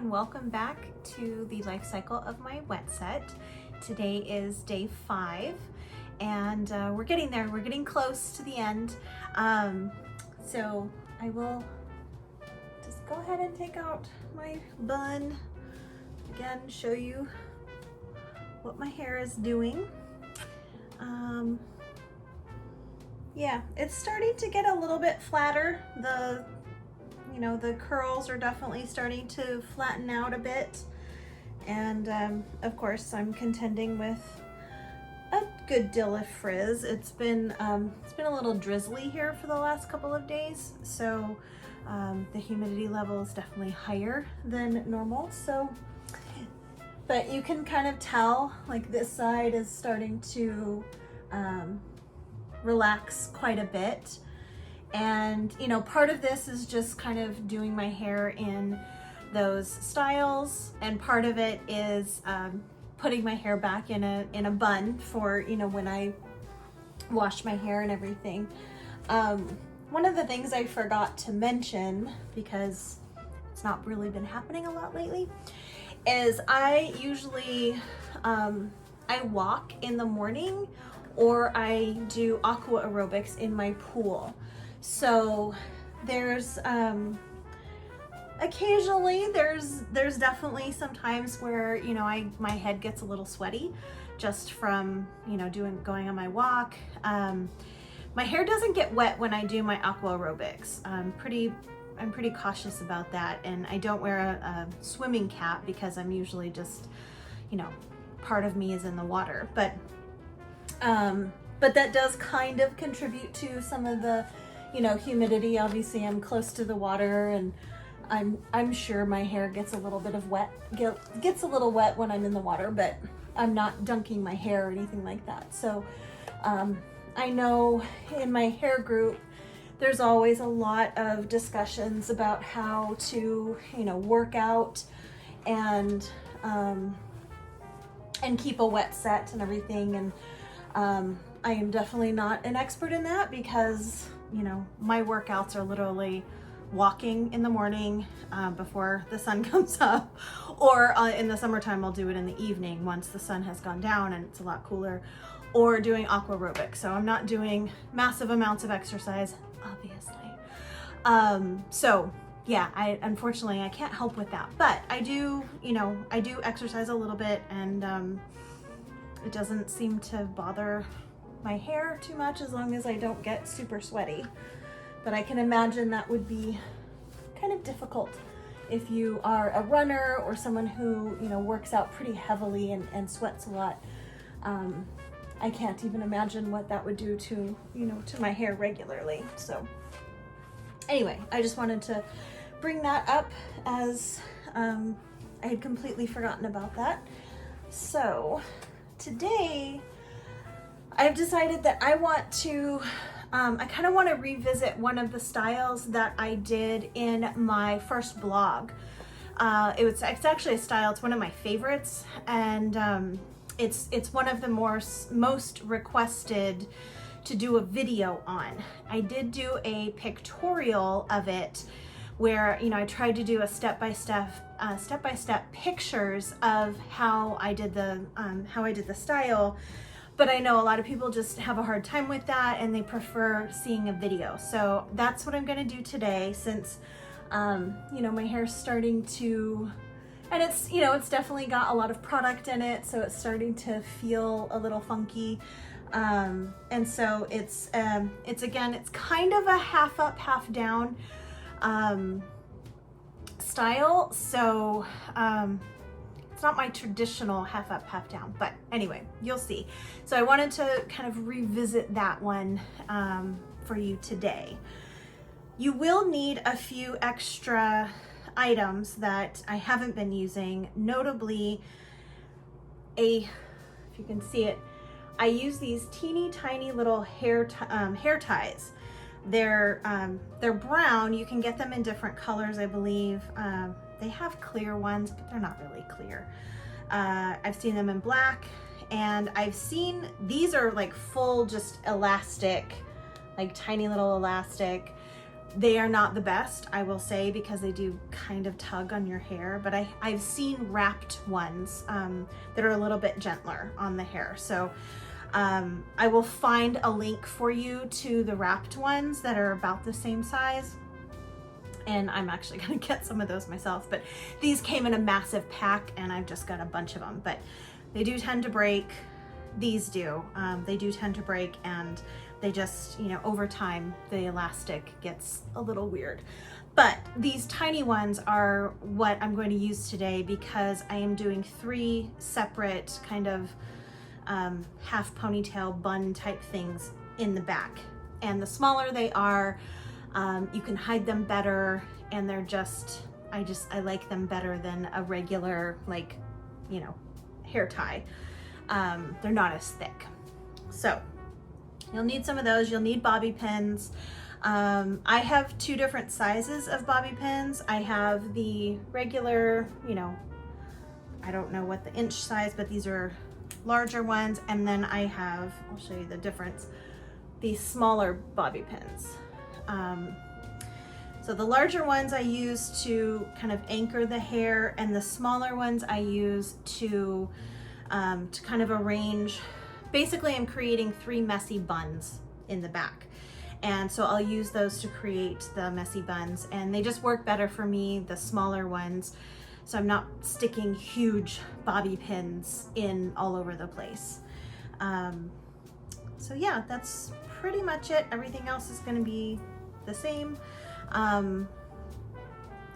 and welcome back to the life cycle of my wet set. Today is day 5 and we're getting there. We're getting close to the end. So I will just go ahead and take out my bun. Again, show you what my hair is doing. Yeah, it's starting to get a little bit flatter. The curls are definitely starting to flatten out a bit. And of course, I'm contending with a good deal of frizz. It's been a little drizzly here for the last couple of days, so the humidity level is definitely higher than normal. So, but you can kind of tell, like, this side is starting to relax quite a bit. And part of this is just kind of doing my hair in those styles, and part of it is putting my hair back in a bun for when I wash my hair and everything. One of the things I forgot to mention, because it's not really been happening a lot lately, is I usually I walk in the morning, or I do aqua aerobics in my pool. So there's occasionally there's definitely some times where my head gets a little sweaty just from going on my walk. My hair doesn't get wet when I do my aqua aerobics. I'm pretty cautious about that, and I don't wear a swimming cap because I'm usually just part of me is in the water. But that does kind of contribute to some of the humidity. Obviously I'm close to the water, and I'm sure my hair gets a little bit of gets a little wet when I'm in the water, but I'm not dunking my hair or anything like that. So I know in my hair group there's always a lot of discussions about how to work out and keep a wet set and everything. And I am definitely not an expert in that, because my workouts are literally walking in the morning before the sun comes up, or in the summertime I'll do it in the evening once the sun has gone down and it's a lot cooler, or doing aqua aerobics. So I'm not doing massive amounts of exercise, obviously. So yeah, unfortunately I can't help with that, but I do exercise a little bit, and it doesn't seem to bother my hair too much as long as I don't get super sweaty. But I can imagine that would be kind of difficult if you are a runner or someone who works out pretty heavily and sweats a lot. I can't even imagine what that would do to to my hair regularly. So anyway, I just wanted to bring that up, as I had completely forgotten about that. So today I've decided that I want to, I kind of want to revisit one of the styles that I did in my first blog. It's actually a style, it's one of my favorites, and it's one of the most requested to do a video on. I did do a pictorial of it where I tried to do a step-by-step pictures of how I did the style. But I know a lot of people just have a hard time with that, and they prefer seeing a video. So that's what I'm gonna do today, since my hair's starting to, and it's it's definitely got a lot of product in it, so it's starting to feel a little funky. And so it's kind of a half up, half down style. So it's not my traditional half up, half down, but anyway, you'll see. So I wanted to kind of revisit that one for you today. You will need a few extra items that I haven't been using, notably if you can see it, I use these teeny tiny little hair ties. They're brown. You can get them in different colors, I believe. They have clear ones, but they're not really clear. I've seen them in black, and I've seen, these are like full, just elastic, like tiny little elastic. They are not the best, I will say, because they do kind of tug on your hair, but I've seen wrapped ones that are a little bit gentler on the hair. So I will find a link for you to the wrapped ones that are about the same size. And I'm actually gonna get some of those myself, but these came in a massive pack and I've just got a bunch of them, but they do tend to break. These do. They do tend to break, and they just, you know, over time, the elastic gets a little weird. But these tiny ones are what I'm going to use today because I am doing 3 separate kind of half ponytail bun type things in the back. And the smaller they are, you can hide them better, and they're just, I like them better than a regular, like, you know, hair tie. They're not as thick. So you'll need some of those. You'll need bobby pins. I have 2 different sizes of bobby pins. I have the regular, you know, I don't know what the inch size, but these are larger ones. And then I have, I'll show you the difference, these smaller bobby pins. So the larger ones I use to kind of anchor the hair, and the smaller ones I use to kind of arrange. Basically, I'm creating 3 messy buns in the back. And so I'll use those to create the messy buns, and they just work better for me, the smaller ones. So I'm not sticking huge bobby pins in all over the place. So yeah, that's pretty much it. Everything else is going to be the same. I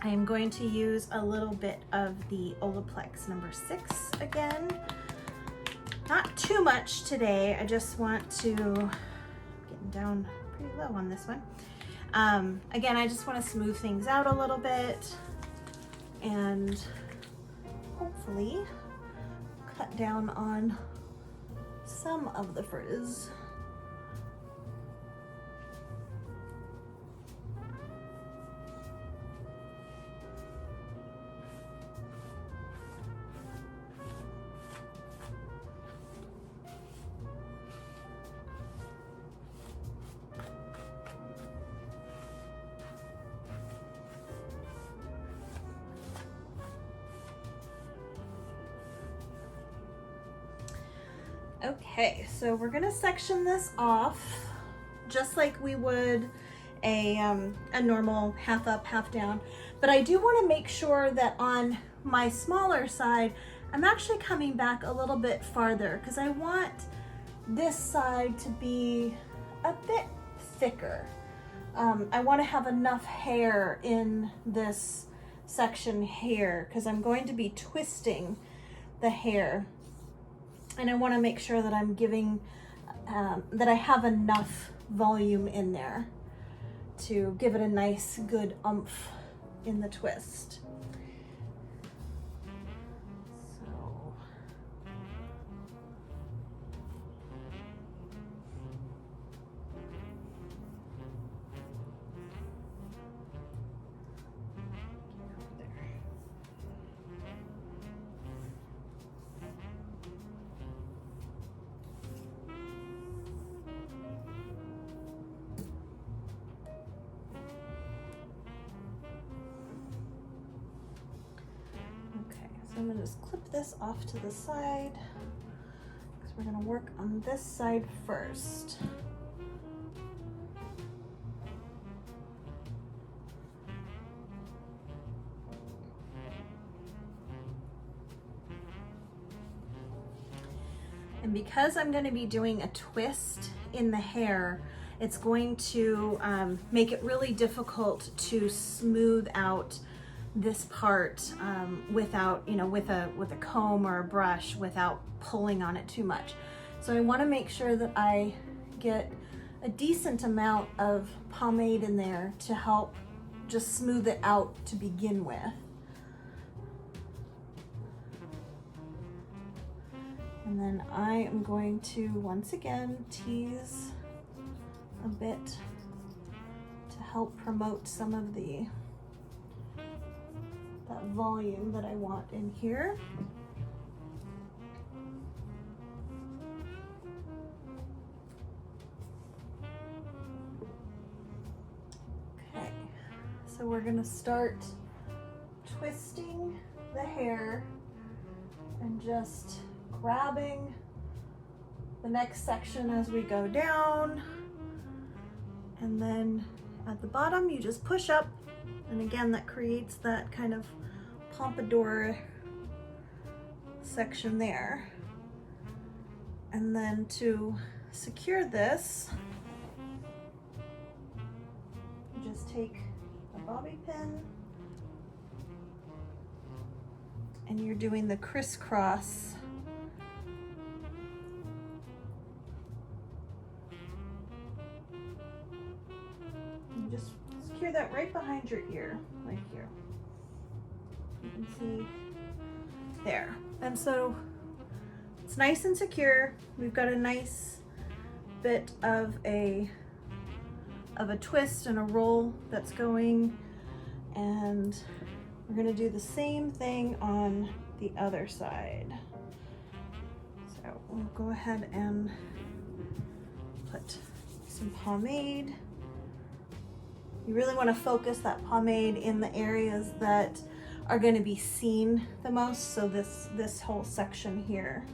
am going to use a little bit of the Olaplex number 6 again. Not too much today. I just want to, getting down pretty low on this one. Again, I just want to smooth things out a little bit and hopefully cut down on some of the frizz. Okay, so we're gonna section this off just like we would a normal half up, half down. But I do want to make sure that on my smaller side, I'm actually coming back a little bit farther because I want this side to be a bit thicker. I want to have enough hair in this section here because I'm going to be twisting the hair. And I want to make sure that I'm giving, that I have enough volume in there to give it a nice, good oomph in the twist. So. I'm gonna just clip this off to the side because we're gonna work on this side first. And because I'm going to be doing a twist in the hair, it's going to make it really difficult to smooth out this part without, you know, with a comb or a brush without pulling on it too much. So I want to make sure that I get a decent amount of pomade in there to help just smooth it out to begin with. And then I am going to once again tease a bit to help promote some of that volume that I want in here. Okay. So we're gonna start twisting the hair and just grabbing the next section as we go down. And then at the bottom, you just push up. And again, that creates that kind of pompadour section there. And then to secure this, you just take a bobby pin and you're doing the crisscross. You just secure that right behind your ear, right here. You can see there. And so it's nice and secure. We've got a nice bit of a twist and a roll that's going, and we're gonna do the same thing on the other side. So we'll go ahead and put some pomade. You really want to focus that pomade in the areas that are going to be seen the most, so this whole section here.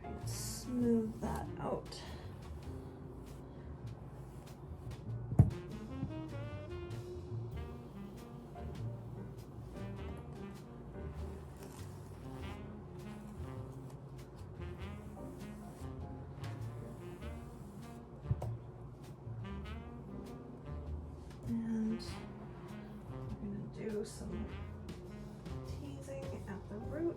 Try to smooth that out. And we're going to do some teasing at the root.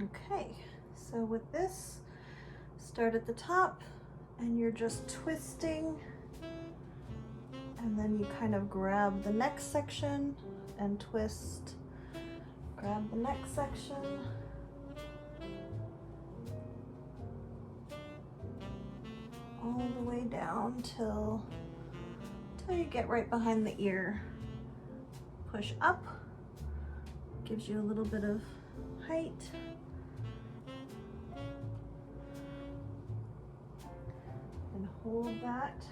Okay, so with this, start at the top and you're just twisting, and then you kind of grab the next section and twist, grab the next section, all the way down till you get right behind the ear. Push up, gives you a little bit of height. And hold that.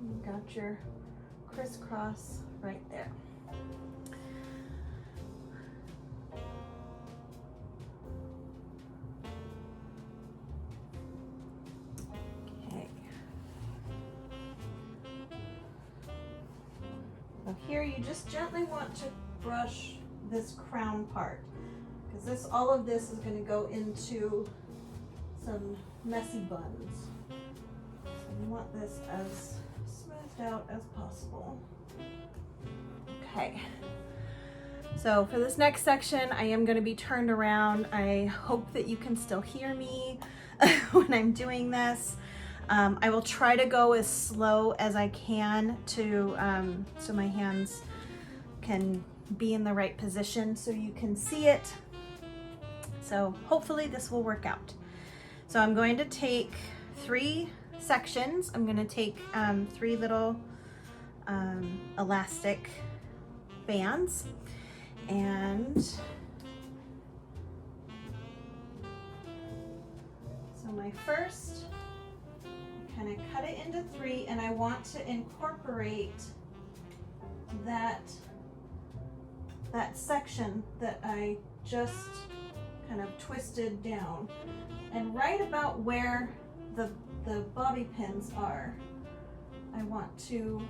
You got your crisscross right there. So here you just gently want to brush this crown part, because all of this is going to go into some messy buns. So you want this as smoothed out as possible. Okay. So for this next section, I am going to be turned around. I hope that you can still hear me when I'm doing this. I will try to go as slow as I can to so my hands can be in the right position so you can see it. So hopefully this will work out. So I'm going to take 3 sections. I'm going to take 3 little elastic bands, and so my first, kind of cut it into 3, and I want to incorporate that section that I just kind of twisted down, and right about where the bobby pins are, I want to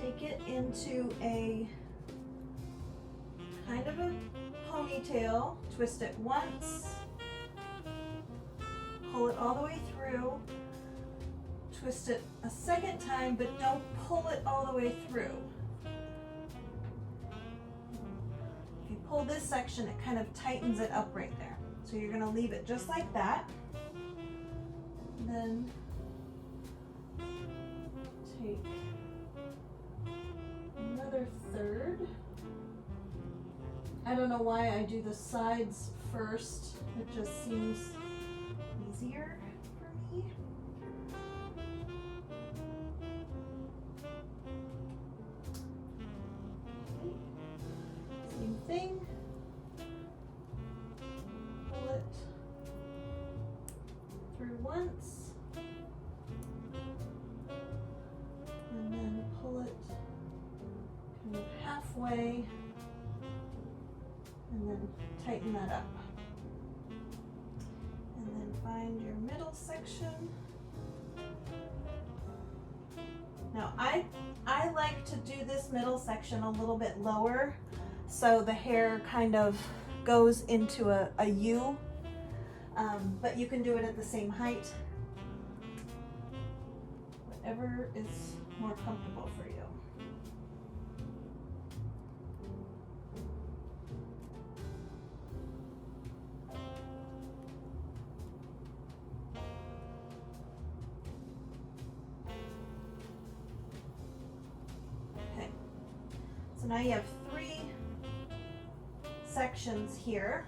take it into a kind of a ponytail, twist it once, pull it all the way through, twist it a second time, but don't pull it all the way through. pull this section, it kind of tightens it up right there. So you're gonna leave it just like that. Then take another third. I don't know why I do the sides first. It just seems easier for me. Same thing. Pull it through once, and then pull it kind of halfway, and then tighten that up. And then find your middle section. Now I like to do this middle section a little bit lower so the hair kind of goes into a U, but you can do it at the same height, whatever is more comfortable for you. So now you have 3 sections here.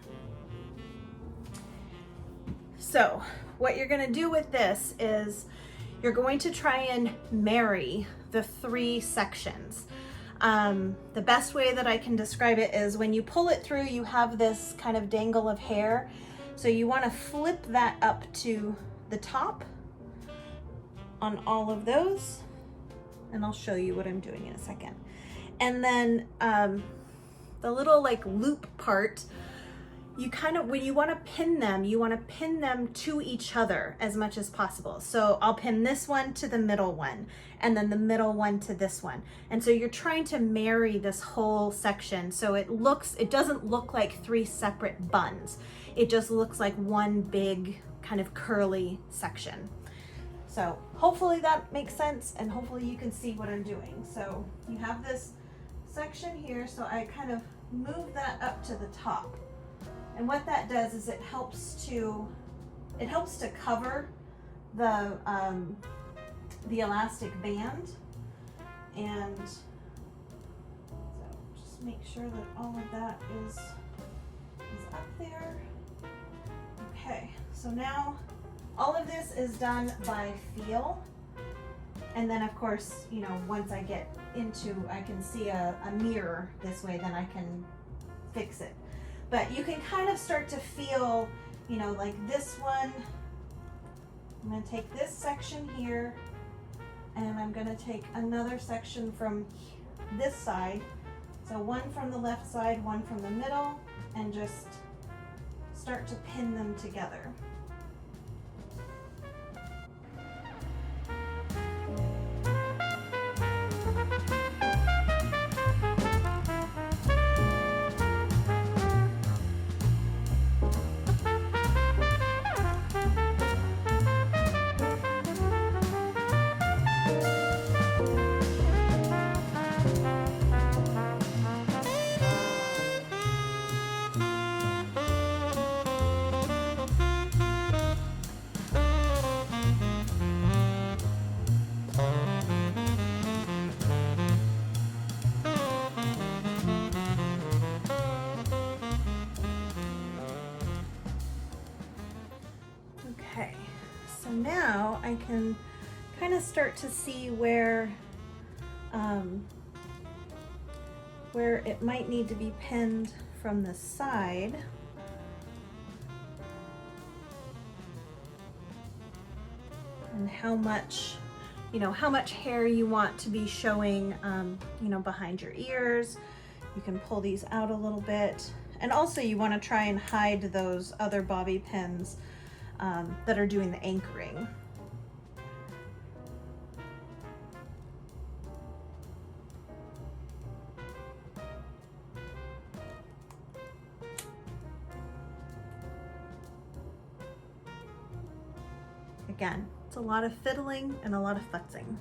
So what you're going to do with this is you're going to try and marry the 3 sections. The best way that I can describe it is when you pull it through, you have this kind of dangle of hair. So you want to flip that up to the top on all of those. And I'll show you what I'm doing in a second. And then the little like loop part, you kind of, when you want to pin them, you want to pin them to each other as much as possible. So I'll pin this one to the middle one, and then the middle one to this one. And so you're trying to marry this whole section so it doesn't look like 3 separate buns. It just looks like one big kind of curly section. So hopefully that makes sense, and hopefully you can see what I'm doing. So you have this section here, so I kind of move that up to the top. And what that does is it helps to cover the elastic band, and so just make sure that all of that is up there. Okay, so now all of this is done by feel. And then of course, you know, once I get into, I can see a mirror this way, then I can fix it. But you can kind of start to feel, you know, like this one, I'm gonna take this section here, and I'm gonna take another section from this side. So one from the left side, one from the middle, and just start to pin them together. Okay, so now I can kind of start to see where it might need to be pinned from the side. And how much, you know, how much hair you want to be showing, you know, behind your ears. You can pull these out a little bit. And also you want to try and hide those other bobby pins that are doing the anchoring. Again, it's a lot of fiddling and a lot of futzing.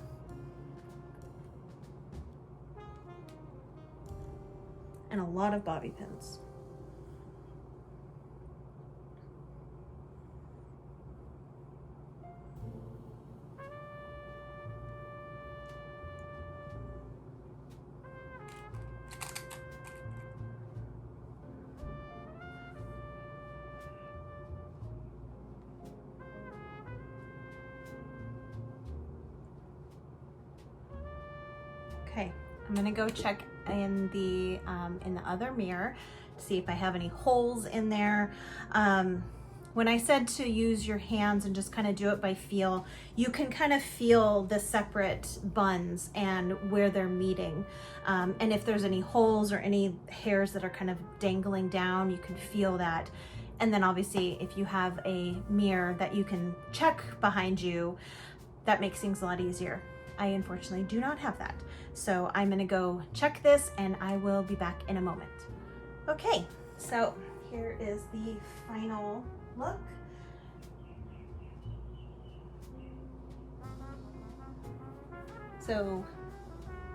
And a lot of bobby pins. Okay, I'm gonna go check in the other mirror to see if I have any holes in there. When I said to use your hands and just kind of do it by feel, you can kind of feel the separate buns and where they're meeting. And if there's any holes or any hairs that are kind of dangling down, you can feel that. And then obviously if you have a mirror that you can check behind you, that makes things a lot easier. I unfortunately do not have that. So I'm gonna go check this and I will be back in a moment. Okay, so here is the final look. So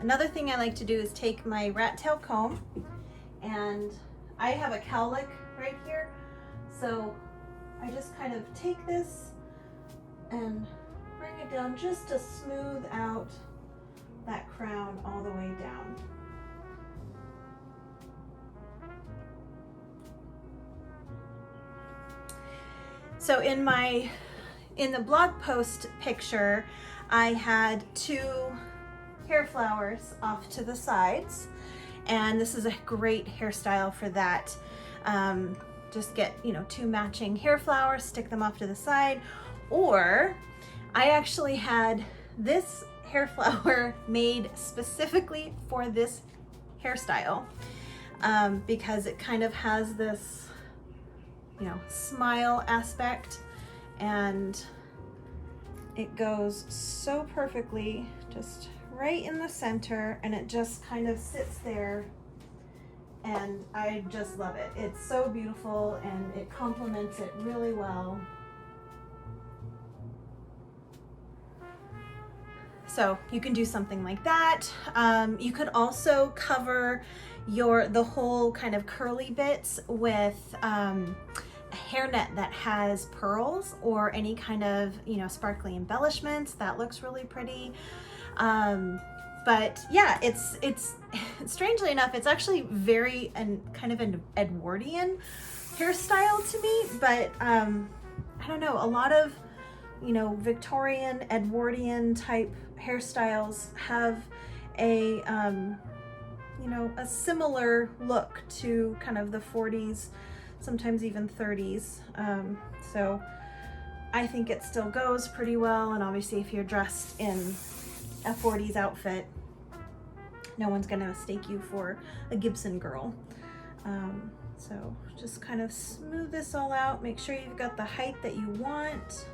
another thing I like to do is take my rat tail comb, and I have a cowlick right here. So I just kind of take this and bring it down just to smooth out that crown all the way down. So in the blog post picture, I had 2 hair flowers off to the sides, and this is a great hairstyle for that. Just get, 2 matching hair flowers, stick them off to the side, or I actually had this hair flower made specifically for this hairstyle, because it kind of has this smile aspect, and it goes so perfectly just right in the center, and it just kind of sits there, and I just love it. It's so beautiful and it complements it really well. So you can do something like that. You could also cover the whole kind of curly bits with a hairnet that has pearls or any kind of sparkly embellishments. That looks really pretty. But yeah, it's strangely enough, it's actually very kind of an Edwardian hairstyle to me. But I don't know, a lot of Victorian, Edwardian type hairstyles have a a similar look to kind of the 40s, sometimes even 30s. So I think it still goes pretty well, and obviously if you're dressed in a 40s outfit, no one's gonna mistake you for a Gibson girl. So just kind of smooth this all out, make sure you've got the height that you want.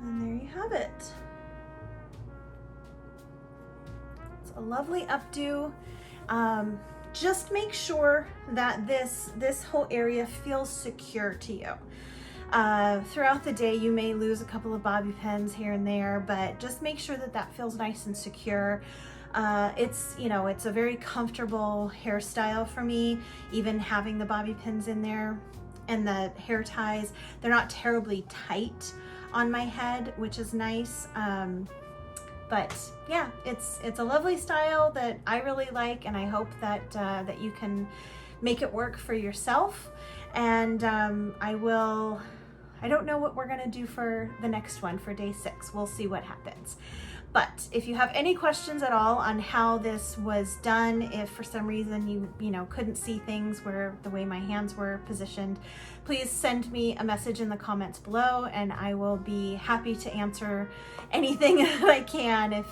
And there you have it. It's a lovely updo. Just make sure that this whole area feels secure to you. Throughout the day, you may lose a couple of bobby pins here and there, but just make sure that feels nice and secure. It's a very comfortable hairstyle for me, even having the bobby pins in there, and the hair ties, they're not terribly tight on my head, which is nice. But yeah, it's a lovely style that I really like, and I hope that that you can make it work for yourself. And I don't know what we're gonna do for the next one for day 6. We'll see what happens. But if you have any questions at all on how this was done, if for some reason you couldn't see things the way my hands were positioned, please send me a message in the comments below, and I will be happy to answer anything that I can if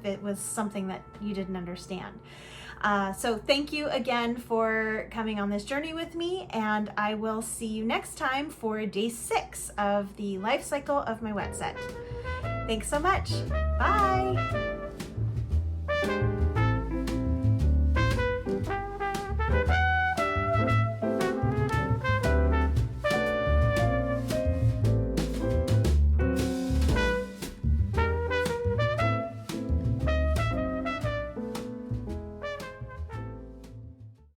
it was something that you didn't understand. So thank you again for coming on this journey with me, and I will see you next time for day 6 of the life cycle of my wet set. Thanks so much. Bye.